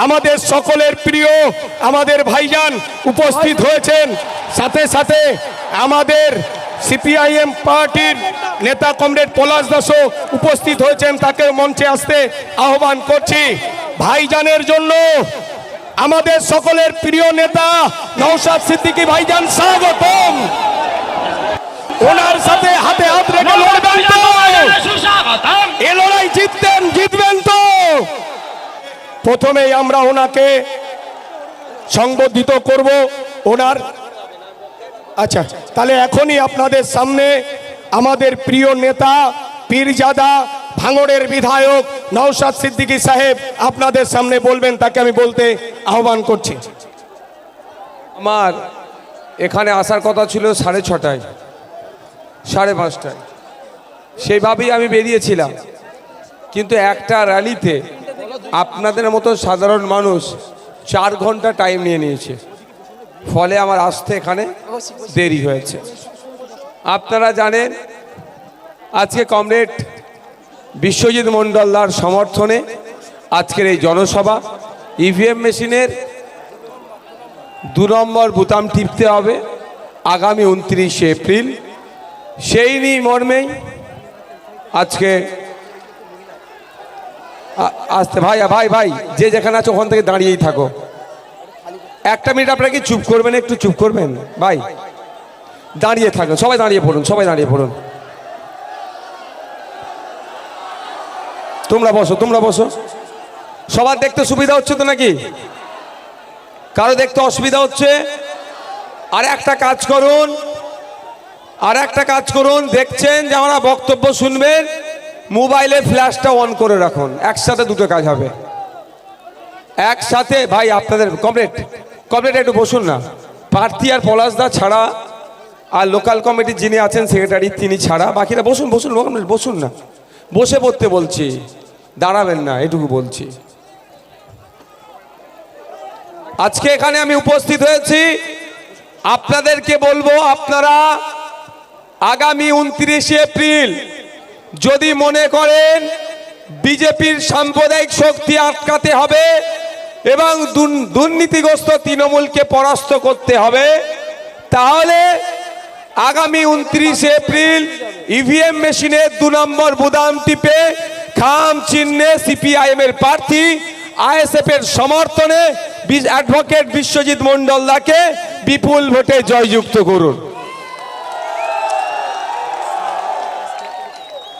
আমাদের সকলের প্রিয় আমাদের ভাইজান উপস্থিত হয়েছেন, সাথে সাথে আমাদের সিপিআইএম পার্টির নেতা কমরেড পলাশ দাসও উপস্থিত হয়েছেন। তাকে মঞ্চে আসতে আহ্বান করছি। ভাইজানের জন্য আমাদের সকলের প্রিয় নেতা নওশাদ সিদ্দিকী ভাইজান স্বাগতম। ওনার সাথে হাতে হাত রেখে লড়বেন তো? এ লড়াই জিতবেন তো? প্রথমেই আমরা ওনাকে সংবর্ধিত করব। ওনার আচ্ছা, তাহলে এখনই আপনাদের সামনে আমাদের প্রিয় নেতা পীরজাদা ভাঙড়ের বিধায়ক নওশাদ সিদ্দিকী সাহেব আপনাদের সামনে বলবেন, তাকে আমি বলতে আহ্বান করছি। আমার এখানে আসার কথা ছিল 6:30, 5:30, সেইভাবেই আমি বেরিয়েছিলাম। কিন্তু একটা র্যালিতে আপনাদের মতো সাধারণ মানুষ 4 ঘন্টা টাইম নিয়ে নিয়েছে, ফলে আমার আসতে এখানে দেরি হয়েছে। আপনারা জানেন আজকে কমরেড বিশ্বজিৎ মণ্ডলদার সমর্থনে আজকের এই জনসভা। ইভিএম মেশিনের 2 নম্বর বোতাম টিপতে হবে আগামী 29শে এপ্রিল। সেই মর্মেই আজকে আসতে ভাই ভাই ভাই যে যেখানে আছে ওখান থেকে দাঁড়িয়েই থাকো। 1 মিনিট আপনারা কি চুপ করবেন? একটু চুপ করবেন ভাই, দাঁড়িয়ে থাকুন, সবাই দাঁড়িয়ে পড়ুন, সবাই দাঁড়িয়ে পড়ুন। তোমরা বসো। সবার দেখতে সুবিধা হচ্ছে তো নাকি? কারো দেখতে অসুবিধা হচ্ছে? আর একটা কাজ করুন, দেখছেন যে আমরা বক্তব্য শুনবেন, মোবাইলে ফ্ল্যাশটা অন করে রাখুন। একসাথে দুটো কাজ হবে একসাথে। ভাই আপনাদের কমরেড একটু বসুন না। প্রার্থী আর পলাশদা ছাড়া আর লোকাল কমিটির যিনি আছেন সেক্রেটারি তিনি ছাড়া বাকিরা বসুন না। বসে পড়তে বলছি, দাঁড়াবেন না, এটুকু বলছি। আজকে এখানে আমি উপস্থিত হয়েছি, আপনাদেরকে বলবো, আপনারা আগামী 29শে এপ্রিল যদি মনে করেন বিজেপির সাম্প্রদায়িক শক্তি আটকাতে হবে এবং দুর্নীতিগ্রস্ত তৃণমূলকে পরাস্ত করতে হবে, তাহলে আগামী 29শে এপ্রিল ইভিএম মেশিনের 2 নম্বর বোতাম টিপে খাম চিহ্নে সিপিআইএম এর প্রার্থী আইএসএফ এর সমর্থনে অ্যাডভোকেট বিশ্বজিৎ মণ্ডলদাকে বিপুল ভোটে জয়যুক্ত করুন।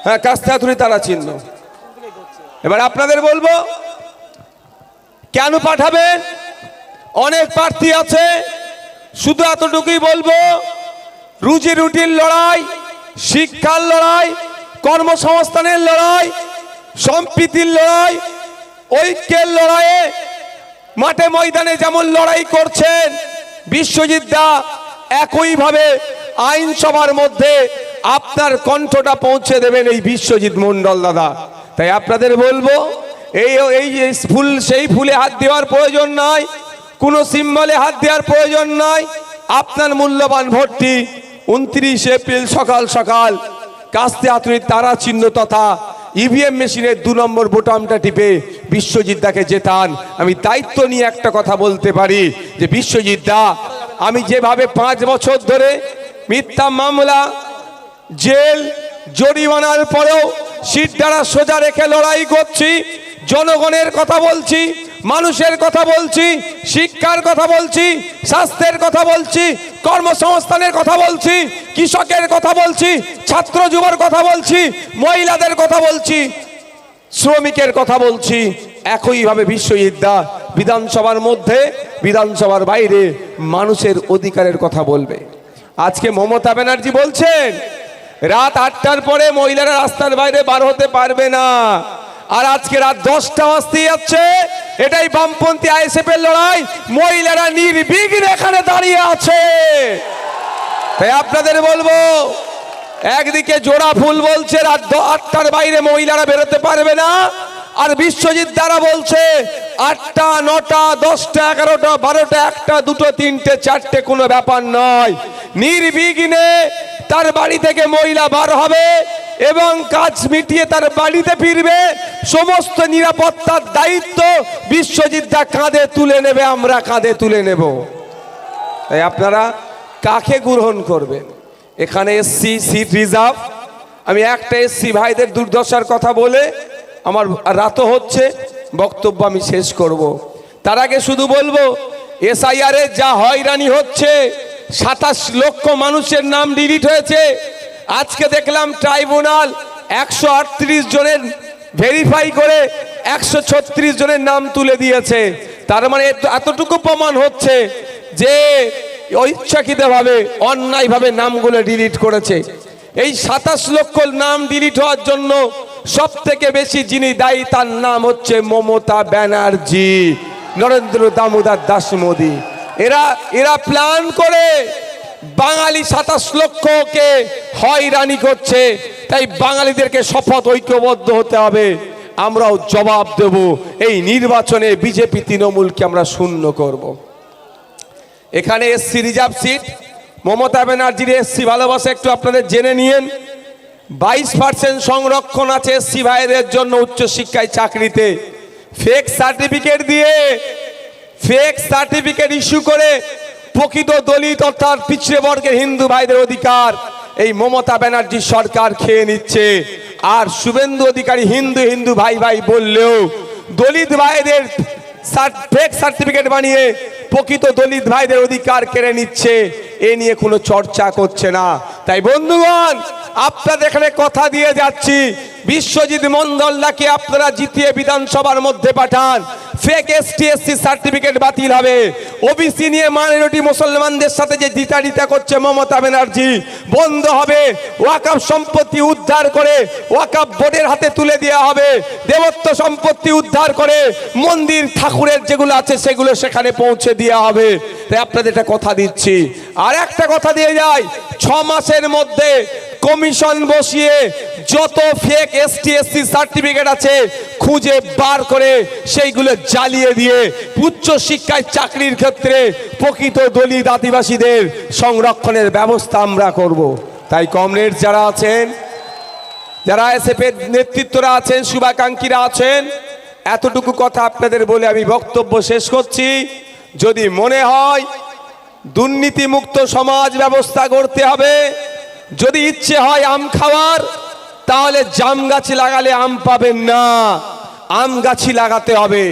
হ্যাঁ, কাস্তে হাতুড়ি তারা চিহ্ন। এবার আপনাদের বলবো কেন পাঠাবেন? অনেক প্রার্থী আছে, শুধু এতটুকুই বলবো, রুজি রুটির লড়াই, শিক্ষার লড়াই, কর্মসংস্থানের লড়াই, সম্প্রীতির লড়াই, ঐক্যের লড়াইয়ে মাঠে ময়দানে যেমন লড়াই করছেন বিশ্বজিৎ দা, একইভাবে আইনসভার মধ্যে আপনার কণ্ঠটা পৌঁছে দেবেন এই বিশ্বজিৎ মণ্ডল দাদা। তাই আপনাদের বলবো, এই ফুল সেই ফুলে হাত দেওয়ার প্রয়োজন নাই, কোনো সিম্বলে হাত দেওয়ার প্রয়োজন নাই। আপনার মূল্যবান ভোটটি 29শে এপ্রিল সকাল সকাল কাস্তে হাতুড়ির তারা চিহ্ন তথা ইভিএম মেশিনের 2 নম্বর বোতামটা টিপে বিশ্বজিৎ দাকে জেতান। আমি দায়িত্ব নিয়ে একটা কথা বলতে পারি যে বিশ্বজিৎ দা, আমি যেভাবে 5 বছর ধরে মিথ্যা মামলা, জেল, জরিমানার পরেও সিট দ্বারা সোজা রেখে লড়াই করছি, জনগণের কথা বলছি, মানুষের কথা বলছি, শিক্ষার কথা বলছি, স্বাস্থ্যের কথা বলছি, কর্মসংস্থানের কথা বলছি, কৃষকের কথা বলছি, ছাত্র যুবর কথা বলছি, মহিলাদের কথা বলছি, শ্রমিকের কথা বলছি। একইভাবে বিশ্বজিৎ দা বিধানসভার মধ্যে, বিধানসভার বাইরে মানুষের অধিকারের কথা বলবে। আজকে মমতা ব্যানার্জি বলছেন রাত 8টার পরে মহিলারা রাস্তার বাইরে বার হতে পারবে না, আর আজকে রাত 10টা বাজতে যাচ্ছে। এটাই বামপন্থী আইএসএফ এর লড়াই, মহিলারা নির্বিঘ্নে এখানে দাঁড়িয়ে আছে। তাই আপনাদের বলবো, একদিকে জোড়া ফুল বলছে রাত 8টার বাইরে মহিলারা বেরোতে পারবে না, আর বিশ্বজিৎ দ্বারা বলছে 8টা, 9টা, 10টা, 11টা, 12টা, 1টা, 2টো, 3টে, 4টে কোনো ব্যাপার নয়। নির্বিঘ্নে তার বাড়ি থেকে মহিলা বার হবে এবং কাজ মিটিয়ে তার বাড়িতে ফিরবে। সমস্ত নিরাপত্তার দায়িত্ব বিশ্বজিৎ দা কাঁধে তুলে নেবে, আমরা কাঁধে তুলে নেব। তাই আপনারা কাকে গ্রহণ করবেন? এখানে এসসি সিট রিজার্ভ। আমি একটা এসসি ভাইদের দুর্দশার কথা বলে আমার রাতও হচ্ছে, বক্তব্য আমি শেষ করব। তার আগে শুধু বলবো, এসআইআর এ যা হয়রানি হচ্ছে, 27 লক্ষ মানুষের নাম ডিলিট হয়েছে। আজকে দেখলাম ট্রাইব্যুনাল 138 জনের ভেরিফাই করে 136 জনের নাম তুলে দিয়েছে। তার মানে এতটুকু প্রমাণ হচ্ছে যে ইচ্ছাকৃতভাবে অন্যায়ভাবে নামগুলো ডিলিট করেছে। এই 27 লক্ষ নাম ডিলিট হওয়ার জন্য সব থেকে বেশি যিনি দায়ী তার নাম হচ্ছে মমতা ব্যানার্জি, নরেন্দ্র দামোদর দাস মোদী। এরা প্ল্যান করে বাঙালি 27 লক্ষকে হয়রানি করছে। তাই বাঙালিদেরকে শপথ ঐক্যবদ্ধ হতে হবে। আমরাও জবাব দেব, এই নির্বাচনে বিজেপি তৃণমূলকে আমরা শূন্য করব। এখানে এসসি রিজার্ভ সিট, মমতা ব্যানার্জির এসসি ভালোবাসা একটু আপনাদের জেনে নিয়েন। 22% সংরক্ষণ আছে এসসি ভাইদের জন্য উচ্চশিক্ষায় চাকরিতে। ফেক সার্টিফিকেট দিয়ে, ফেক সার্টিফিকেট ইস্যু করে প্রকৃত দলিত অর্থাৎ পিছিয়ে বর্গের হিন্দু ভাইদের অধিকার এই মমতা ব্যানার্জি সরকার খেয়ে নিচ্ছে। আর শুভেন্দু অধিকারী হিন্দু হিন্দু ভাই ভাই বললেও দলিত ভাইদের ফেক সার্টিফিকেট বানিয়ে প্রকৃত দলিত ভাইদের অধিকার কেড়ে নিচ্ছে। এ নিয়ে কোনো চর্চা করছে না। তাই বন্ধুগণ, আপনাদের এখানে কথা দিয়ে যাচ্ছি, বিশ্বজিৎ মণ্ডলদাকে আপনারা জিতিয়ে বিধানসভার মধ্যে পাঠান। ফেক এসটি এসসি সার্টিফিকেট বাতিল হবে। ওবিসি নিয়ে মাইনরিটি মুসলমানদের সাথে যে দিতা করছে মমতা ব্যানার্জি বন্ধ হবে। ওয়াকফ সম্পত্তি উদ্ধার করে ওয়াকফ বোর্ডের হাতে তুলে দেওয়া হবে। দেবত্ব সম্পত্তি উদ্ধার করে মন্দির ঠাকুরের যেগুলো আছে সেগুলো সেখানে পৌঁছে দেওয়া হবে। তাই আপনাদের একটা কথা দিচ্ছি। আর একটা কথা দিয়ে যাই, 6 মাসের মধ্যে কমিশন বসিয়ে যত ফেক এসটি এসসি সার্টিফিকেট আছে খুঁজে বার করে সেইগুলো জ্বালিয়ে দিয়ে উচ্চ শিক্ষায় চাকরির ক্ষেত্রে প্রকৃত দলিত আদিবাসীদের সংরক্ষণের ব্যবস্থা আমরা করব। তাই কমরেড যারা আছেন, যারা এসএফ এর নেতৃত্বরা আছেন, শুভাকাঙ্ক্ষীরা আছেন, এতটুকু কথা আপনাদের বলে আমি বক্তব্য শেষ করছি। যদি মনে হয় দুর্নীতিমুক্ত সমাজ ব্যবস্থা গড়তে হবে, যদি ইচ্ছে হয় আম খাওয়ার, তাহলে জাম গাছ লাগালে আম পাবেন না, আম গাছই লাগাতে হবে।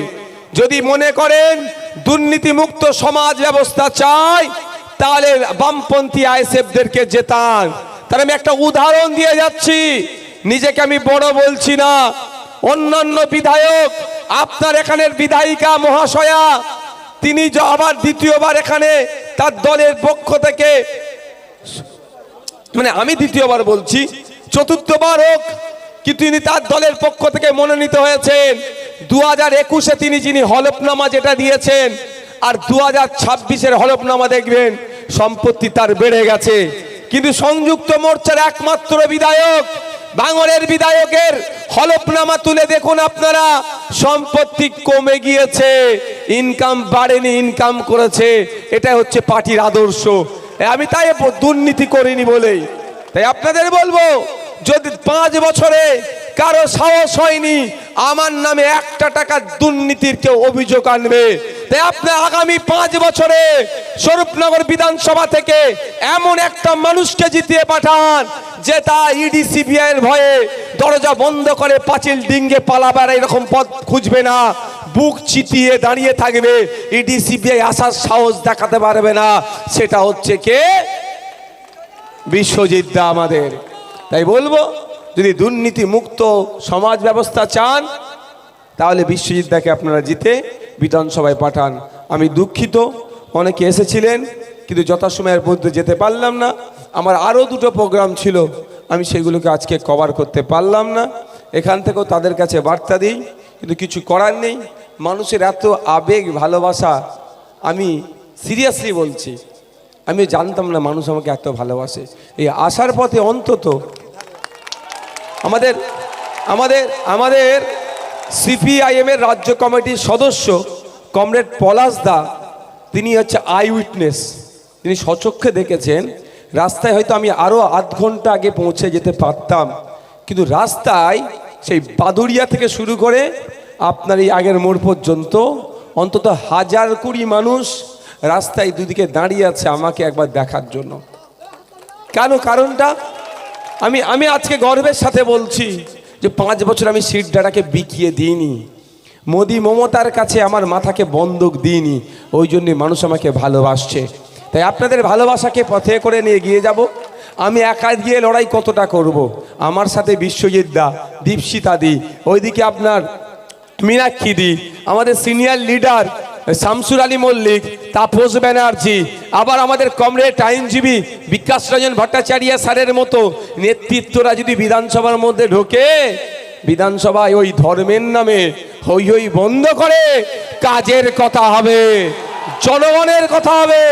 যদি মনে করেন দুর্নীতিমুক্ত সমাজ ব্যবস্থা চাই, তাহলে বামপন্থী আইএসএফদেরকে জেতান। তাহলে আমি একটা উদাহরণ দিয়ে যাচ্ছি, নিজেকে আমি বড় বলছি না। অন্যান্য বিধায়ক, আপনার এখানের বিধায়িকা মহাশয়া, তিনি আবার দ্বিতীয়বার এখানে তার দলের পক্ষ থেকে, মানে আমি দ্বিতীয়বার বলছি, চতুর্থবার হোক, কিন্তু তিনি তার দলের পক্ষ থেকে মনোনীত হয়েছেন। 2021-এ তিনি যিনি হলফনামা যেটা দিয়েছেন, আর 2026-এর হলফনামা দেখবেন সম্পত্তি তার বেড়ে গেছে। কিন্তু সংযুক্ত মোর্চার একমাত্র বিধায়ক, ভাঙড়ের বিধায়কের হলফনামা তুলে দেখুন আপনারা, সম্পত্তি কমে গিয়েছে, ইনকাম বাড়েনি, ইনকাম করেছে। এটা হচ্ছে পার্টির আদর্শ। আমি তাই দুর্নীতি করিনি বলেই। তাই আপনাদের বলবো, যদি 5 বছরে কারো সাহস হয়নি আমার নামে 1 টাকা দুর্নীতির কেউ অভিযোগ আনবে, তাই আপনি আগামী 5 বছরে স্বরূপনগর বিধানসভা থেকে এমন একটা মানুষকে জিতিয়ে পাঠান যে তা ইডি সিবিআই এর ভয়ে দরজা বন্ধ করে পাঁচিল ডিঙ্গে পালাবার এরকম পথ খুঁজবে না, বুক চিতিয়ে দাঁড়িয়ে থাকবে, ইডি সিবিআই আসার সাহস দেখাতে পারবে না। সেটা হচ্ছে কে? বিশ্বজিৎ দা আমাদের। তাই বলবো, যদি দুর্নীতি মুক্ত সমাজ ব্যবস্থা চান, তাহলে বিশ্বজিৎ দাকে আপনারা জিতে বিধানসভায় পাঠান। আমি দুঃখিত, অনেকে এসেছিলেন কিন্তু যথাসময়ের মধ্যে যেতে পারলাম না। আমার আরও 2টো প্রোগ্রাম ছিল, আমি সেগুলোকে আজকে কভার করতে পারলাম না। এখান থেকেও তাদের কাছে বার্তা দিই, কিন্তু কিছু করার নেই। মানুষের এত আবেগ ভালোবাসা, আমি সিরিয়াসলি বলছি, আমি জানতাম না মানুষ আমাকে এত ভালোবাসে। এই আসার পথে অন্তত আমাদের আমাদের আমাদের সিপিআইএমের রাজ্য কমিটির সদস্য কমরেড পলাশ দা, তিনি হচ্ছে আই উইটনেস, তিনি স্বচক্ষে দেখেছেন। রাস্তায় হয়তো আমি আরও আধ ঘন্টা আগে পৌঁছে যেতে পারতাম, কিন্তু রাস্তায় সেই বাদুড়িয়া থেকে শুরু করে আপনার এই আগের মোড় পর্যন্ত অন্তত 1000-20 মানুষ রাস্তায় দুদিকে দাঁড়িয়ে আছে আমাকে একবার দেখার জন্য। কেন? কারণটা আমি আজকে গর্বের সাথে বলছি যে 5 বছর আমি সিটডাটাকে বিকিয়ে দিইনি, মোদি মমতার কাছে আমার মাথাকে বন্দুক দিইনি, ওই জন্যে মানুষ আমাকে ভালোবাসছে। তাই আপনাদের ভালোবাসাকে পথে করে নিয়ে গিয়ে যাব। আমি একা গিয়ে লড়াই কতটা করব? আমার সাথে বিশ্বজিৎ দা, দীপশিতা দি, ওইদিকে আপনার মীনাক্ষী দি, আমাদের সিনিয়র লিডার শামসুর আলী মল্লিক, তাপস ব্যানার্জি, আবার আমাদের কমরেড আইনজীবী বিকাশ রঞ্জন ভট্টাচার্য স্যারের মতো নেতৃত্বরা যদি বিধানসভার মধ্যে ঢোকে, বিধানসভায় ওই ধর্মের নামে হই হই বন্ধ করে কাজের কথা হবে, জনগণের কথা হবে,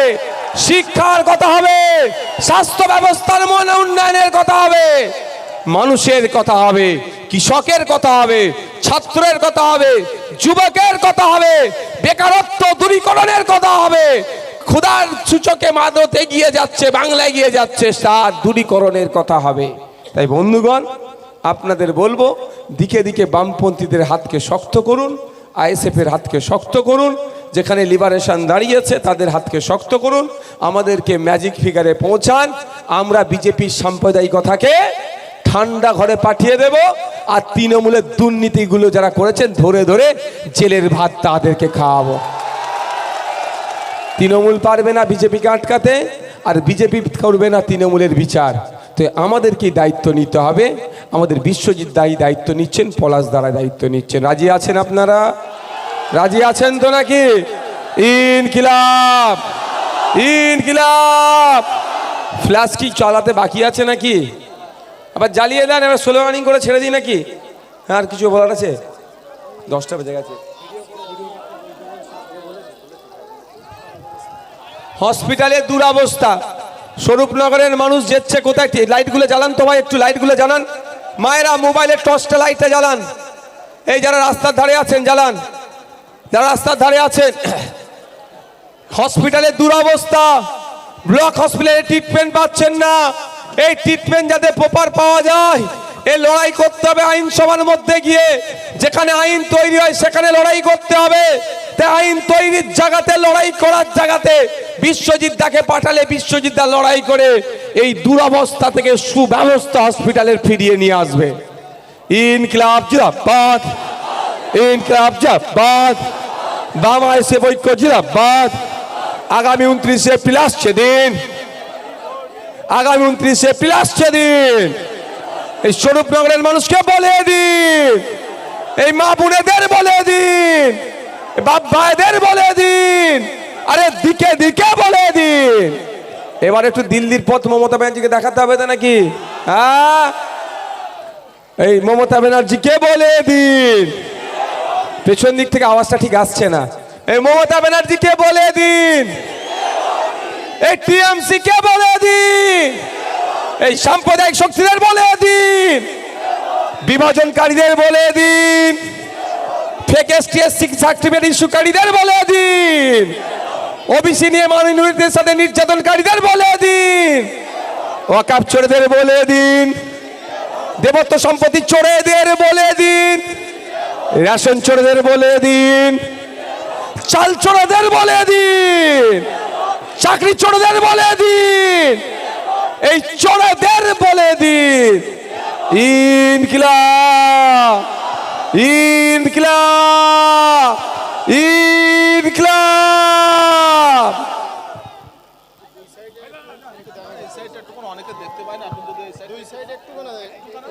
শিক্ষার কথা হবে, স্বাস্থ্য ব্যবস্থার উন্নয়নের কথা হবে, মানুষের কথা হবে, কৃষকের কথা হবে, ছাত্রের কথা হবে, যুবকের কথা হবে, বেকারত্ব দূরীকরণের কথা হবে, ক্ষুধার সূচকে ভারত এগিয়ে যাচ্ছে, বাংলা এগিয়ে যাচ্ছে, তার দূরীকরণের কথা হবে। তাই বন্ধুগণ, আপনাদের বলবো, দিকে দিকে বামপন্থীদের হাতকে শক্ত করুন, আইএসএফের হাতকে শক্ত করুন, যেখানে লিবারেশন দাঁড়িয়েছে তাদের হাতকে শক্ত করুন, আমাদেরকে ম্যাজিক ফিগারে পৌঁছান। আমরা বিজেপির সাম্প্রদায়িকতাকে ঠান্ডা ঘরে পাঠিয়ে দেব, আর তৃণমূলের দুর্নীতিগুলো যারা করেছেন ধরে ধরে জেলের ভাত তাদেরকে খাওয়াবো। তৃণমূল পারবে না বিজেপিকে আটকাতে, আর বিজেপি করবে না তৃণমূলের বিচার। তো আমাদেরকে দায়িত্ব নিতে হবে। আমাদের বিশ্বজিৎ দায়ী দায়িত্ব নিচ্ছেন, পলাশ দ্বারা দায়িত্ব নিচ্ছেন। রাজি আছেন আপনারা? রাজি আছেন তো নাকি? ইনকিলাব, ইনকিলাব। ফ্ল্যাশ কি চালাতে বাকি আছে নাকি? আবার জ্বালিয়ে দেন, এবার স্লোগানিং করে ছেড়ে দিই নাকি? আর কিছু বলার আছে? 10টা বেজে গেছে। হসপিটালের দুরবস্থা, স্বরূপনগরের মানুষ যেচ্ছে কোথায়? লাইটগুলো জ্বালান তো ভাই, একটু লাইটগুলো জ্বালান। মায়েরা মোবাইলের টর্চটা লাইটটা জ্বালান। এই যারা রাস্তার ধারে আছেন জ্বালান, যারা রাস্তার ধারে আছেন। হসপিটালের দুরবস্থা, ব্লক হসপিটালে ট্রিটমেন্ট পাচ্ছেন না। এই ট্রিটমেন্ট যাতে প্রপার পাওয়া যায়, এই লড়াই করতে হবে আইনসভার মধ্যে গিয়ে। যেখানে আইন তৈরি হয় সেখানে লড়াই করতে হবে। তাই আইন তৈরির জায়গাতে, লড়াই করার জায়গাতে বিশ্বজিৎ দাকে পাঠালে বিশ্বজিৎ দা লড়াই করে এই দুরবস্থা থেকে সুব্যবস্থা হসপিটালের ফিরিয়ে নিয়ে আসবে। ইনকিলাব জিন্দাবাদ, ইনকিলাব জিন্দাবাদ, বাম আইএসএফ ঐক্য জিন্দাবাদ। আগামী 29 এপ্রিল আসছে দিন, আগামী 29 এপ্রিল আসছে দিন। এই স্বরূপনগরের মানুষকে বলে দিন, এই মা বোনেদের বলে দিন, বাপ ভাইদের বলে দিন, আরে দিকে দিকে বলে দিন। এবার একটু দিল্লির পথ মমতা ব্যানার্জিকে দেখাতে হবে তো নাকি? হ্যাঁ, এই মমতা ব্যানার্জিকে বলে দিন। পেছন দিক থেকে আওয়াজটা ঠিক আসছে না। এই মমতা ব্যানার্জিকে বলে দিন, এই টিএমসি কে বলে দিন, এই সাম্প্রদায়িক শক্তিদের বলে দিন, বিভাজনকারীদের বলে দিন, ফেক এসটি সার্টিফিকেট ইস্যুকারীদের বলে দিন, ওবিসি নিয়ে মাইনরিটিদের সাথে নির্যাতনকারীদের বলে দিন, ওয়াকফ চোরদের বলে দিন, দেবত্ব সম্পত্তি চোরেদের বলে দিন, রেশন চোরদের বলে দিন, চাল চোরদের বলে দিন, চাকরি চোরদের বলে দিন, এই চোরদের বলে দিন। ইনকিলাব, ইনকিলাব, ইনকিলাব।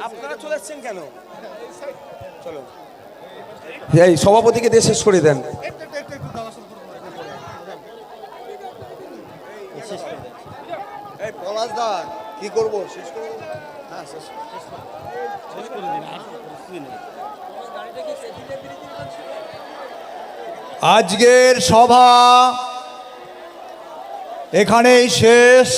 আপনারা চলে এসছেন কেন? চলো, এই সভাপতিকে দিয়ে শেষ করে দেন। কি করবো? আজকের সভা এখানেই শেষ।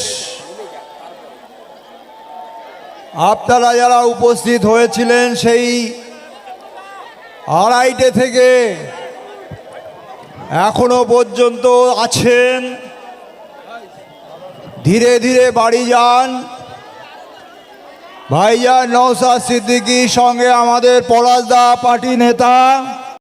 আপনারা যারা উপস্থিত হয়েছিলেন সেই 2:30 থেকে এখনো পর্যন্ত আছেন, ধীরে ধীরে বাড়ি যান। ভাইজান নওশাদ সিদ্দিকীর সঙ্গে আমাদের পলাশদা পার্টি নেতা